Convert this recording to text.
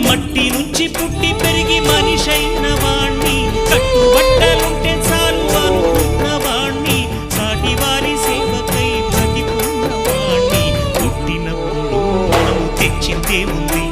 మట్టి నుంచి పుట్టి పెరిగి మనిషైన వాణ్ణి, కట్టుబట్టలుంటే చాలు అనుకున్న వాణ్ణి, సాటి వారి సేవకై బ్రతికున్న వాణ్ణి. పుట్టినప్పుడు మనము తెచ్చిందేముంది,